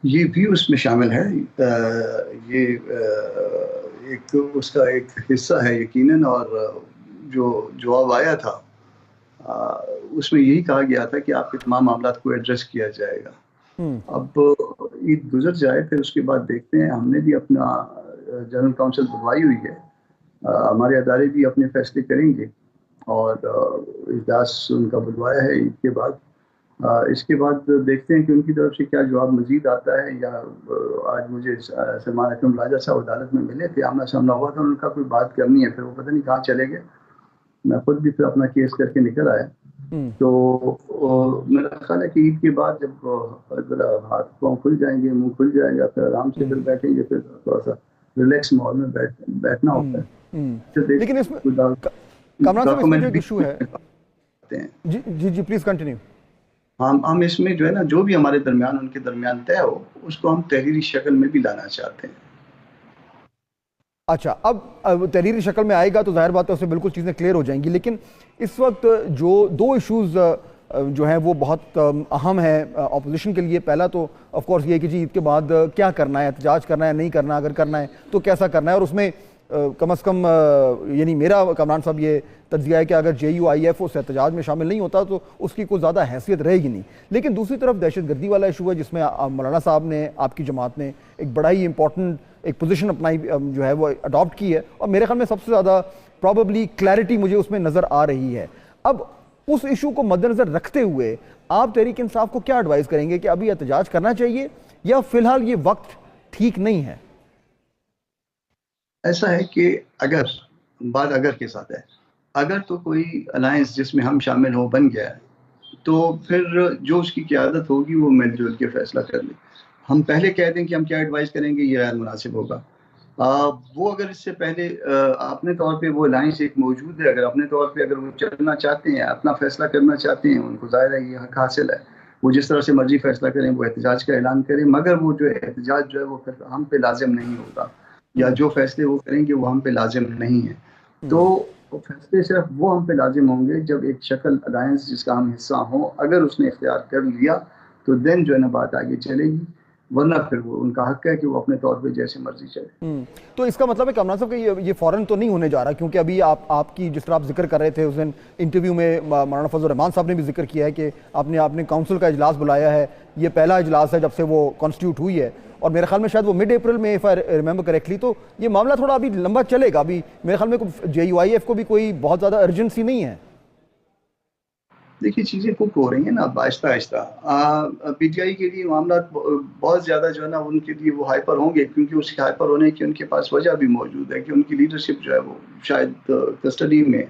یہ بھی اس میں شامل ہے۔ یہ ایک اس کا ایک حصہ ہے یقیناً، اور جو جواب آیا تھا اس میں یہی کہا گیا تھا کہ آپ کے تمام معاملات کو ایڈریس کیا جائے گا۔ اب عید گزر جائے پھر اس کے بعد دیکھتے ہیں۔ ہم نے بھی اپنا جنرل کاؤنسل بلوائی ہوئی ہے، ہمارے ادارے بھی اپنے فیصلے کریں گے، اور اجلاس ان کا بلوایا ہے عید کے بعد۔ اس کے بعد دیکھتے ہیں کہ ان کی طرف سے کیا جواب مزید آتا ہے۔ یا آج مجھے سلمان اکرم راجہ صاحب عدالت میں ملے تھے، آمنا سامنا ہوا تھا، ان کا کوئی بات کرنی ہے، پھر وہ پتہ نہیں کہاں چلے گئے۔ میں خود بھی پھر اپنا کیس کر کے نکل آیا۔ تو میرا خیال ہے کہ عید کے بعد جب ذرا ہاتھ پاؤں کھل جائیں گے، منہ کھل جائے گا، پھر آرام سے پھر بیٹھیں گے، پھر تھوڑا سا ریلیکس ماحول میں بیٹھنا ہوتا ہے۔ لیکن اس میں کامران صاحب اس میں جو ایک ایشو ہے، جی پلیز کنٹینیو۔ ہم اس میں جو ہے نا، جو بھی ہمارے درمیان ان کے درمیان طے ہو، اس کو ہم تحریری شکل میں بھی لانا چاہتے ہیں۔ اچھا، اب تحریری شکل میں آئے گا تو ظاہر بات ہے اس سے بالکل چیزیں کلیئر ہو جائیں گی، لیکن اس وقت جو دو ایشوز جو ہیں وہ بہت اہم ہیں اپوزیشن کے لیے۔ پہلا تو آف کورس یہ ہے کہ جی عید کے بعد کیا کرنا ہے، احتجاج کرنا ہے نہیں کرنا، اگر کرنا ہے تو کیسا کرنا ہے، اور اس میں کم از کم یعنی میرا کامران صاحب یہ تجزیہ ہے کہ اگر جے یو آئی ایف اس احتجاج میں شامل نہیں ہوتا تو اس کی کوئی زیادہ حیثیت رہے گی نہیں۔ لیکن دوسری طرف دہشت گردی والا ایشو ہے جس میں مولانا صاحب نے، آپ کی جماعت نے ایک بڑا ہی امپورٹنٹ ایک پوزیشن اپنائی جو ہے وہ اڈاپٹ کی ہے، اور میرے خیال میں سب سے زیادہ پرابیبلی کلیئرٹی مجھے اس میں نظر آ رہی ہے۔ اب اس ایشو کو مد نظر رکھتے ہوئے آپ تحریک انصاف کو کیا ایڈوائز کریں گے کہ ابھی احتجاج کرنا چاہیے یا فی الحال یہ وقت ٹھیک نہیں ہے؟ ایسا ہے کہ اگر بات اگر کے ساتھ ہے، اگر تو کوئی الائنس جس میں ہم شامل ہوں بن گیا ہے تو پھر جو اس کی قیادت ہوگی وہ مل جل کے فیصلہ کر لے۔ ہم پہلے کہہ دیں کہ ہم کیا ایڈوائز کریں گے، یہ غیر مناسب ہوگا۔ وہ اگر اس سے پہلے اپنے طور پہ وہ الائنس ایک موجود ہے، اگر اپنے طور پہ اگر وہ چلنا چاہتے ہیں، اپنا فیصلہ کرنا چاہتے ہیں، ان کو ظاہر ہے یہ حق حاصل ہے، وہ جس طرح سے مرضی فیصلہ کریں، وہ احتجاج کا اعلان کریں، مگر وہ جو احتجاج جو ہے وہ ہم پہ لازم نہیں ہوگا، یا جو فیصلے وہ کریں گے وہ ہم پہ لازم نہیں ہیں۔ تو فیصلے صرف وہ ہم پہ لازم ہوں گے جب ایک شکل الائنس جس کا ہم حصہ ہوں اگر اس نے اختیار کر لیا تو دین جو ہے نا بات آگے چلے گی، ورنہ پھر وہ ان کا حق ہے کہ وہ اپنے طور پہ جیسے مرضی چلے۔ تو اس کا مطلب ہے کامران صاحب کہ یہ فوراً تو نہیں ہونے جا رہا، کیونکہ ابھی آپ کی جس طرح آپ ذکر کر رہے تھے اس دن انٹرویو میں مولانا فضل الرحمان صاحب نے بھی ذکر کیا ہے کہ آپ نے کونسل کا اجلاس بلایا ہے، یہ پہلا اجلاس ہے جب سے وہ کانسٹیٹیوٹ ہوئی ہے، اور میرے خیال میں شاید وہ مڈ اپریل میں if I remember correctly، تو یہ معاملہ تھوڑا ابھی لمبا چلے گا۔ ابھی میرے خیال میں جے یو آئی ایف کو بھی کوئی بہت زیادہ ارجنسی نہیں ہے۔ دیکھیے چیزیں کوک ہو رہی ہیں نا آہستہ آہستہ۔ پی ٹی آئی کے لیے معاملات بہت زیادہ جو ہے نا ان کے لیے وہ ہائپر ہوں گے، کیونکہ اس کے ہائپر ہونے کی ان کے پاس وجہ بھی موجود ہے کہ ان کی لیڈرشپ جو ہے وہ شاید کسٹڈی میں،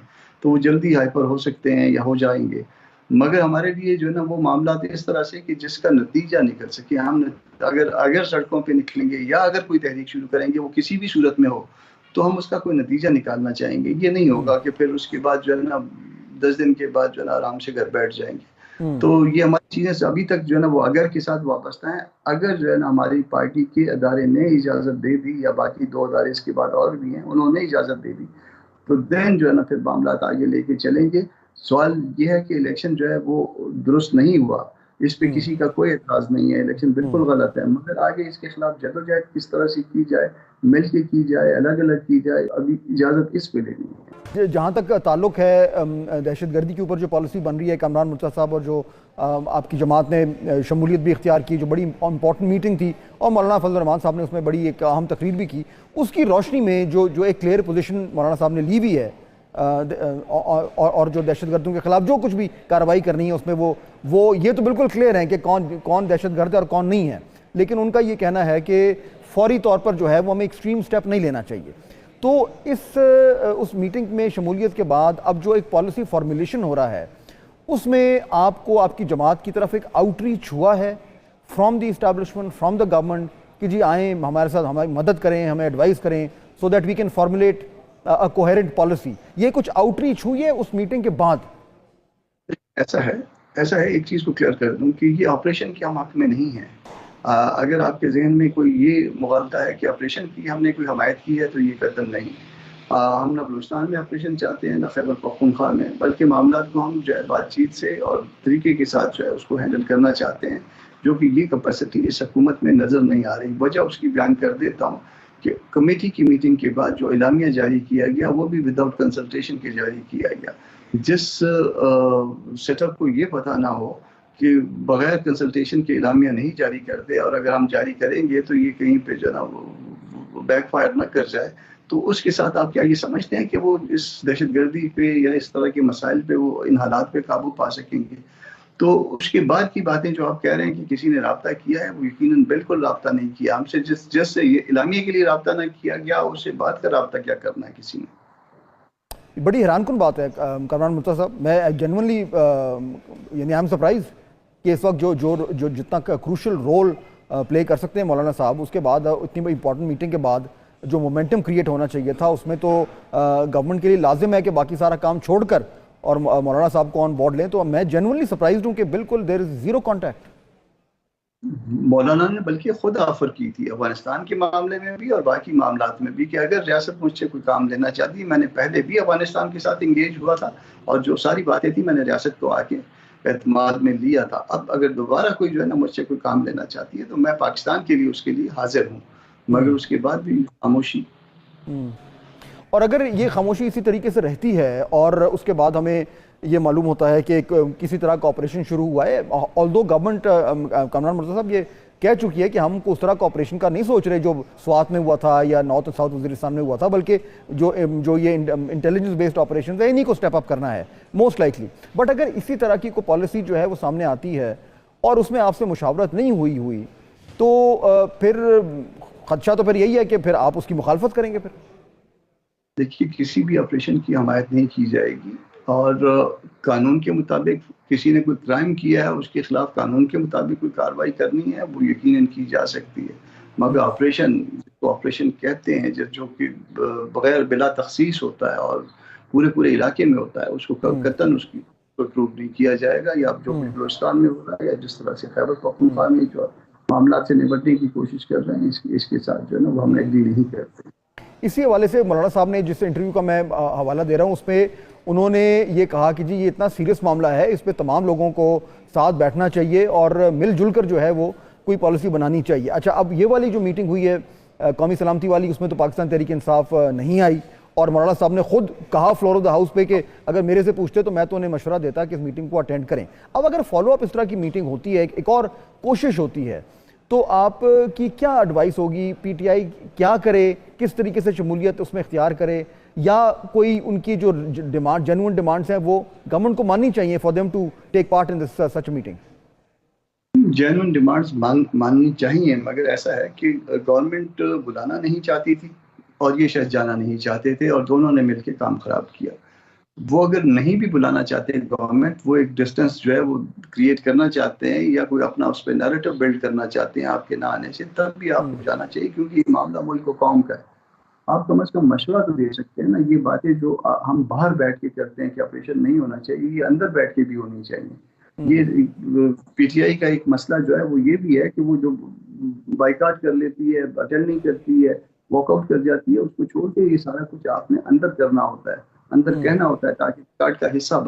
تو وہ جلدی ہائپر ہو سکتے ہیں یا ہو جائیں گے۔ مگر ہمارے لیے جو ہے نا وہ معاملات اس طرح سے کہ جس کا نتیجہ نکل سکے، ہم اگر سڑکوں پہ نکلیں گے یا اگر کوئی تحریک شروع کریں گے وہ کسی بھی صورت میں ہو تو ہم اس کا کوئی نتیجہ نکالنا چاہیں گے۔ یہ نہیں ہوگا کہ پھر اس کے بعد جو ہے نا 10 دن کے بعد جو ہے نا آرام سے گھر بیٹھ جائیں گے۔ تو یہ ہماری چیزیں ابھی تک جو ہے نا وہ اگر کے ساتھ وابستہ ہیں۔ اگر جو ہے نا ہماری پارٹی کے ادارے نے اجازت دے دی یا باقی 2 ادارے اس کے بعد اور بھی ہیں انہوں نے اجازت دے دی تو دین جو ہے نا پھر معاملات آگے لے کے چلیں گے۔ سوال یہ ہے کہ الیکشن جو ہے وہ درست نہیں ہوا، اس پہ کسی کا کوئی اعتراض نہیں ہے، الیکشن بالکل غلط ہے، مگر آگے اس کے خلاف جدوجہد کس طرح سے کی جائے، مل کے کی جائے، الگ الگ کی جائے، ابھی اجازت اس پہ لینی ہے۔ جہاں تک تعلق ہے دہشت گردی کے اوپر جو پالیسی بن رہی ہے، کامران مرتضیٰ صاحب اور جو آپ کی جماعت نے شمولیت بھی اختیار کی، جو بڑی امپورٹنٹ میٹنگ تھی اور مولانا فضل الرحمان صاحب نے اس میں بڑی ایک اہم تقریر بھی کی، اس کی روشنی میں جو ایک کلیئر پوزیشن مولانا صاحب نے لی ہوئی ہے، اور جو دہشت گردوں کے خلاف جو کچھ بھی کارروائی کرنی ہے اس میں وہ یہ تو بالکل کلیئر ہے کہ کون دہشت گرد ہے اور کون نہیں ہے، لیکن ان کا یہ کہنا ہے کہ فوری طور پر جو ہے وہ ہمیں ایکسٹریم سٹیپ نہیں لینا چاہیے۔ تو اس میٹنگ میں شمولیت کے بعد اب جو ایک پالیسی فارمولیشن ہو رہا ہے اس میں آپ کو آپ کی جماعت کی طرف ایک آؤٹ ریچ ہوا ہے from the establishment, from the government, کہ جی آئیں ہمارے ساتھ ہماری مدد کریں، ہمیں ایڈوائز کریں so that we can formulate a coherent policy، یہ کچھ آؤٹ ریچ ہوئی ہے اس میٹنگ کے بعد؟ ایسا ہے ایک چیز کو کلیئر کر دوں کہ یہ آپریشن کے ہم حق میں نہیں ہے۔ اگر آپ کے ذہن میں کوئی یہ مغالطہ ہے کہ آپریشن کی ہم نے کوئی حمایت کی ہے تو یہ قدم نہیں۔ ہم نہ بلوچستان میں آپریشن چاہتے ہیں نہ خیبر پختونخوا میں، بلکہ معاملات کو ہم جو ہے بات چیت سے اور طریقے کے ساتھ جو ہے اس کو ہینڈل کرنا چاہتے ہیں۔ جو کہ یہ کیپیسٹی اس حکومت میں نظر نہیں آ رہی. وجہ اس کی بیان کر دیتا ہوں کہ کمیٹی کی میٹنگ کے بعد جو اعلامیہ جاری کیا گیا وہ بھی وداؤٹ کنسلٹیشن کے جاری کیا گیا. جس سیٹ اپ کو یہ پتہ نہ ہو کہ بغیر کنسلٹیشن کے اعلامیہ نہیں جاری کرتے، اور اگر ہم جاری کریں گے تو یہ کہیں پہ جو ہے نا بیک فائر نہ کر جائے، تو اس کے ساتھ آپ کیا یہ سمجھتے ہیں کہ وہ اس دہشت گردی پہ یا اس طرح کے مسائل پہ وہ ان حالات پہ قابو پا سکیں گے؟ تو اس کے بعد کی باتیں جو آپ کہہ رہے ہیں کہ کسی نے رابطہ کیا ہے، وہ یقیناً بالکل رابطہ نہیں کیا ہم سے. جس سے یہ اعلامیہ کے لیے رابطہ نہ کیا گیا، اس سے بات کا رابطہ کیا کرنا ہے کسی نے؟ بڑی حیران کن بات ہے کامران مرتضیٰ صاحب. میں جنونلی یعنی آئی ایم سرپرائز کہ اس وقت جو جتنا کروشل رول پلے کر سکتے ہیں مولانا صاحب، اس کے بعد اتنی بڑی امپورٹنٹ میٹنگ کے بعد جو مومنٹم کریٹ ہونا چاہیے تھا، اس میں تو گورنمنٹ کے لیے لازم ہے کہ باقی سارا کام چھوڑ کر اور مولانا صاحب کو آن بورڈ لیں. تو میں جنونلی سرپرائزڈ ہوں کہ بالکل دیر از زیرو کانٹیکٹ. مولانا نے بلکہ خود آفر کی تھی افغانستان کے معاملے میں بھی اور باقی معاملات میں بھی کہ اگر ریاست مجھ سے کوئی کام لینا چاہتی ہے. میں نے پہلے بھی افغانستان کے ساتھ انگیج ہوا تھا اور جو ساری باتیں تھیں میں نے ریاست کو آ کے اعتماد میں لیا تھا. اب اگر دوبارہ کوئی جو ہے نا مجھ سے کوئی کام لینا چاہتی ہے تو میں پاکستان کے لیے اس کے لیے حاضر ہوں، مگر اس کے بعد بھی خاموشی. اور اگر یہ خاموشی اسی طریقے سے رہتی ہے اور اس کے بعد ہمیں یہ معلوم ہوتا ہے کہ کسی طرح کا آپریشن شروع ہوا ہے، آلدو گورنمنٹ کامران مرتضیٰ صاحب یہ کہہ چکی ہے کہ ہم کو اس طرح کا آپریشن کا نہیں سوچ رہے جو سوات میں ہوا تھا یا نارتھ اور ساؤتھ وزیرستان میں ہوا تھا، بلکہ جو یہ انٹیلیجنس بیسڈ آپریشن ہے انہی کو سٹیپ اپ کرنا ہے موسٹ لائکلی. بٹ اگر اسی طرح کی کوئی پالیسی جو ہے وہ سامنے آتی ہے اور اس میں آپ سے مشاورت نہیں ہوئی تو پھر خدشہ تو پھر یہی ہے کہ پھر آپ اس کی مخالفت کریں گے. پھر دیکھیے کسی بھی آپریشن کی حمایت نہیں کی جائے گی، اور قانون کے مطابق کسی نے کوئی کرائم کیا ہے اس کے خلاف قانون کے مطابق کوئی کارروائی کرنی ہے وہ یقیناً کی جا سکتی ہے. مگر آپریشن جس کو آپریشن کہتے ہیں جو کہ بغیر بلا تخصیص ہوتا ہے اور پورے علاقے میں ہوتا ہے، اس کو قطعاً اس کی اپروو نہیں کیا جائے گا. یا جو کہ بلوچستان میں ہو رہا ہے یا جس طرح سے خیبر پختونخوا میں جو معاملات سے نمٹنے کی کوشش کر رہے ہیں، اس کے ساتھ جو ہے نا وہ ہم ایگری نہیں کرتے. اسی حوالے سے مولانا صاحب نے جس انٹرویو کا میں حوالہ دے رہا ہوں اس پہ انہوں نے یہ کہا کہ جی یہ اتنا سیریس معاملہ ہے، اس پہ تمام لوگوں کو ساتھ بیٹھنا چاہیے اور مل جل کر جو ہے وہ کوئی پالیسی بنانی چاہیے. اچھا، اب یہ والی جو میٹنگ ہوئی ہے قومی سلامتی والی، اس میں تو پاکستان تحریک انصاف نہیں آئی، اور مولانا صاحب نے خود کہا فلور آف دا ہاؤس پہ کہ اگر میرے سے پوچھتے تو میں تو انہیں مشورہ دیتا کہ اس میٹنگ کو اٹینڈ کریں. اب اگر فالو اپ اس طرح کی میٹنگ ہوتی ہے، ایک اور کوشش ہوتی ہے، تو آپ کی کیا ایڈوائس ہوگی؟ پی ٹی آئی کیا کرے، کس طریقے سے شمولیت اس میں اختیار کرے، یا کوئی ان کی جو جینوئن ڈیمانڈز ہیں وہ گورنمنٹ کو ماننی چاہیے for them to take part in this such meeting? Genuine demands ماننی چاہیے، مگر ایسا ہے کہ گورنمنٹ بلانا نہیں چاہتی تھی اور یہ شاید جانا نہیں چاہتے تھے، اور دونوں نے مل کے کام خراب کیا. وہ اگر نہیں بھی بلانا چاہتے ہیں گورنمنٹ، وہ ایک ڈسٹنس جو ہے وہ کریٹ کرنا چاہتے ہیں یا کوئی اپنا اس پہ نیریٹو بلڈ کرنا چاہتے ہیں آپ کے نہ آنے سے، تب بھی آپ کو جانا چاہیے، کیونکہ یہ معاملہ ملک و قوم کا ہے. آپ کم از کم مشورہ تو دے سکتے ہیں نا. یہ باتیں جو ہم باہر بیٹھ کے کرتے ہیں کہ آپریشن نہیں ہونا چاہیے، یہ اندر بیٹھ کے بھی ہونی چاہیے. یہ پی ٹی آئی کا ایک مسئلہ جو ہے وہ یہ بھی ہے کہ وہ جو بائیکاٹ کر لیتی ہے، اٹینڈ نہیں کرتی ہے، واک آؤٹ کر جاتی ہے، اس کو چھوڑ کے یہ سارا کچھ آپ نے اندر کرنا ہوتا ہے، اندر کہنا ہوتا ہے تاکہ کارڈ کا حصہ بنے.